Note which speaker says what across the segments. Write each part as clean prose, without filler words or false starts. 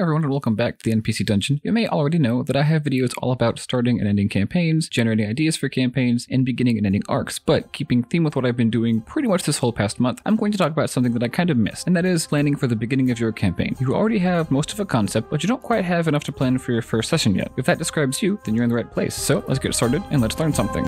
Speaker 1: everyone, and welcome back to the NPC Dungeon. You may already know that I have videos all about starting and ending campaigns, generating ideas for campaigns, and beginning and ending arcs, but keeping theme with what I've been doing pretty much this whole past month, I'm going to talk about something that I kind of missed, and that is planning for the beginning of your campaign. You already have most of a concept, but you don't quite have enough to plan for your first session yet. If that describes you, then you're in the right place. So let's get started and let's learn something.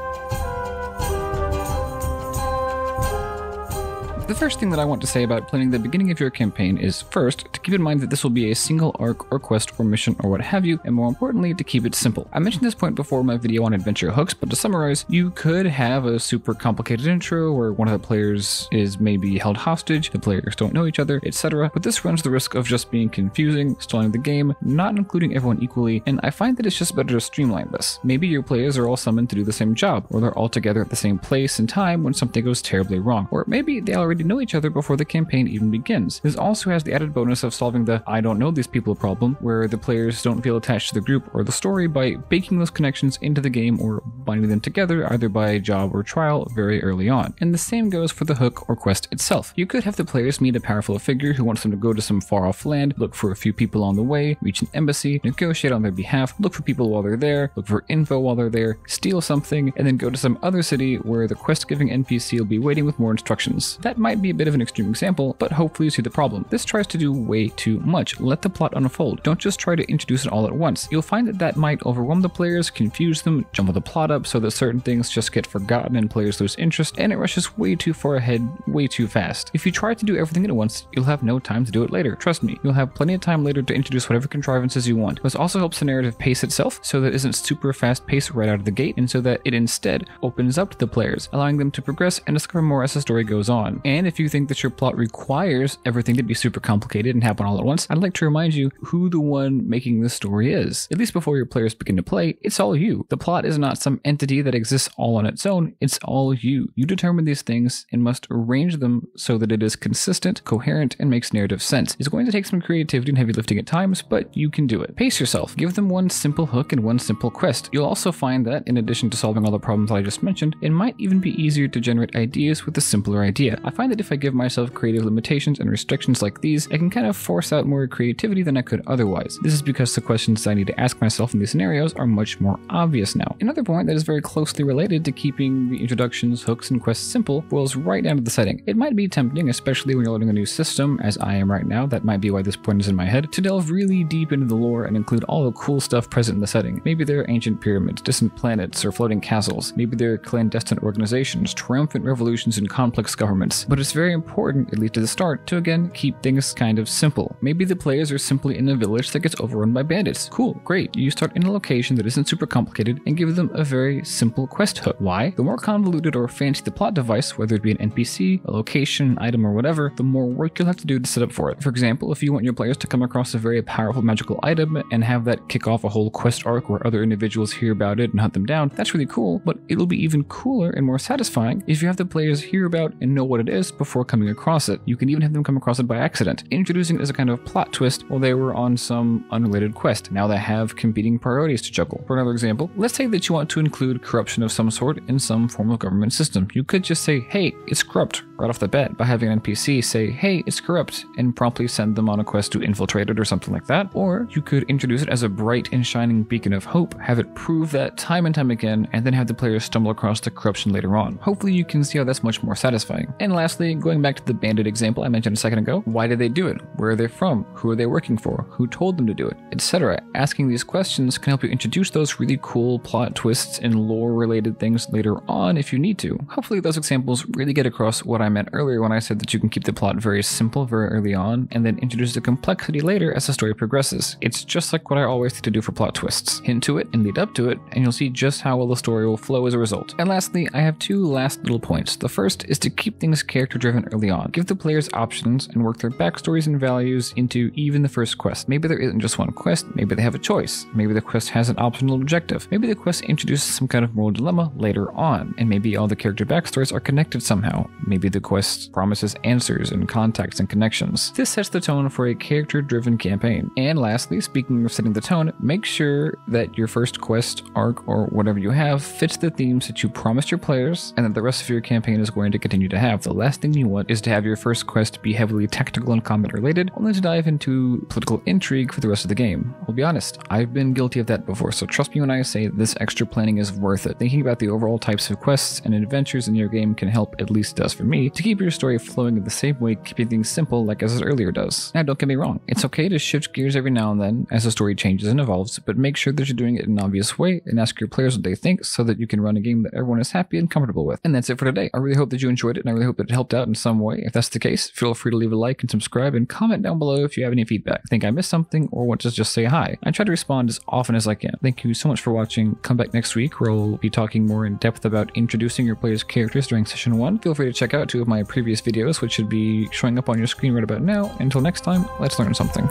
Speaker 1: The first thing that I want to say about planning the beginning of your campaign is, first, to keep in mind that this will be a single arc or quest or mission or what have you, and more importantly, to keep it simple. I mentioned this point before in my video on adventure hooks, but to summarize, you could have a super complicated intro where one of the players is maybe held hostage, the players don't know each other, etc., but this runs the risk of just being confusing, stalling the game, not including everyone equally, and I find that it's just better to streamline this. Maybe your players are all summoned to do the same job, or they're all together at the same place and time when something goes terribly wrong, or maybe they already know each other before the campaign even begins. This also has the added bonus of solving the I don't know these people problem, where the players don't feel attached to the group or the story by baking those connections into the game or binding them together either by job or trial very early on. And the same goes for the hook or quest itself. You could have the players meet a powerful figure who wants them to go to some far off land, look for a few people on the way, reach an embassy, negotiate on their behalf, look for people while they're there, look for info while they're there, steal something, and then go to some other city where the quest-giving NPC will be waiting with more instructions. That might be a bit of an extreme example, but hopefully you see the problem. This tries to do way too much. Let the plot unfold. Don't just try to introduce it all at once. You'll find that that might overwhelm the players, confuse them, jumble the plot up so that certain things just get forgotten and players lose interest, and it rushes way too far ahead, way too fast. If you try to do everything at once, you'll have no time to do it later. Trust me, you'll have plenty of time later to introduce whatever contrivances you want. This also helps the narrative pace itself, so that it isn't super fast paced right out of the gate, and so that it instead opens up to the players, allowing them to progress and discover more as the story goes on. And if you think that your plot requires everything to be super complicated and happen all at once, I'd like to remind you who the one making this story is. At least before your players begin to play, it's all you. The plot is not some entity that exists all on its own, it's all you. You determine these things and must arrange them so that it is consistent, coherent, and makes narrative sense. It's going to take some creativity and heavy lifting at times, but you can do it. Pace yourself. Give them one simple hook and one simple quest. You'll also find that, in addition to solving all the problems I just mentioned, it might even be easier to generate ideas with a simpler idea. I find that if I give myself creative limitations and restrictions like these, I can kind of force out more creativity than I could otherwise. This is because the questions I need to ask myself in these scenarios are much more obvious now. Another point that is very closely related to keeping the introductions, hooks, and quests simple boils right down to the setting. It might be tempting, especially when you're learning a new system, as I am right now, that might be why this point is in my head, to delve really deep into the lore and include all the cool stuff present in the setting. Maybe there are ancient pyramids, distant planets, or floating castles. Maybe there are clandestine organizations, triumphant revolutions, and complex governments. But it's very important, at least at the start, to again keep things kind of simple. Maybe the players are simply in a village that gets overrun by bandits. Cool, great. You start in a location that isn't super complicated and give them a very simple quest hook. Why? The more convoluted or fancy the plot device, whether it be an NPC, a location, an item, or whatever, the more work you'll have to do to set up for it. For example, if you want your players to come across a very powerful magical item and have that kick off a whole quest arc where other individuals hear about it and hunt them down, that's really cool, but it'll be even cooler and more satisfying if you have the players hear about and know what it is before coming across it. You can even have them come across it by accident, introducing it as a kind of plot twist while they were on some unrelated quest. Now they have competing priorities to juggle. For another example, let's say that you want to include corruption of some sort in some form of government system. You could just say, hey, it's corrupt, right off the bat, by having an NPC say, hey, it's corrupt, and promptly send them on a quest to infiltrate it or something like that. Or you could introduce it as a bright and shining beacon of hope, have it prove that time and time again, and then have the players stumble across the corruption later on. Hopefully you can see how that's much more satisfying. And lastly, going back to the bandit example I mentioned a second ago, why did they do it? Where are they from? Who are they working for? Who told them to do it? Etc. Asking these questions can help you introduce those really cool plot twists and lore related things later on if you need to. Hopefully those examples really get across what I meant earlier when I said that you can keep the plot very simple very early on and then introduce the complexity later as the story progresses. It's just like what I always like to do for plot twists. Hint to it and lead up to it, and you'll see just how well the story will flow as a result. And lastly, I have two last little points. The first is to keep things character driven early on. Give the players options and work their backstories and values into even the first quest. Maybe there isn't just one quest, maybe they have a choice. Maybe the quest has an optional objective. Maybe the quest introduces some kind of moral dilemma later on, and maybe all the character backstories are connected somehow. Maybe the quest promises answers and contacts and connections. This sets the tone for a character-driven campaign. And lastly, speaking of setting the tone, make sure that your first quest, arc, or whatever you have fits the themes that you promised your players and that the rest of your campaign is going to continue to have. The less last thing you want is to have your first quest be heavily tactical and combat related, only to dive into political intrigue for the rest of the game. I'll be honest, I've been guilty of that before, so trust me when I say this extra planning is worth it. Thinking about the overall types of quests and adventures in your game can help, at least it does for me, to keep your story flowing in the same way, keeping things simple like as it earlier does. Now don't get me wrong, it's okay to shift gears every now and then as the story changes and evolves, but make sure that you're doing it in an obvious way and ask your players what they think so that you can run a game that everyone is happy and comfortable with. And that's it for today. I really hope that you enjoyed it, and I really hope that it helped out in some way. If that's the case, feel free to leave a like and subscribe and comment down below if you have any feedback, think I missed something, or want to just say hi. I try to respond as often as I can. Thank you so much for watching. Come back next week where I'll be talking more in depth about introducing your player's characters during session 1. Feel free to check out 2 of my previous videos, which should be showing up on your screen right about now. Until next time, let's learn something.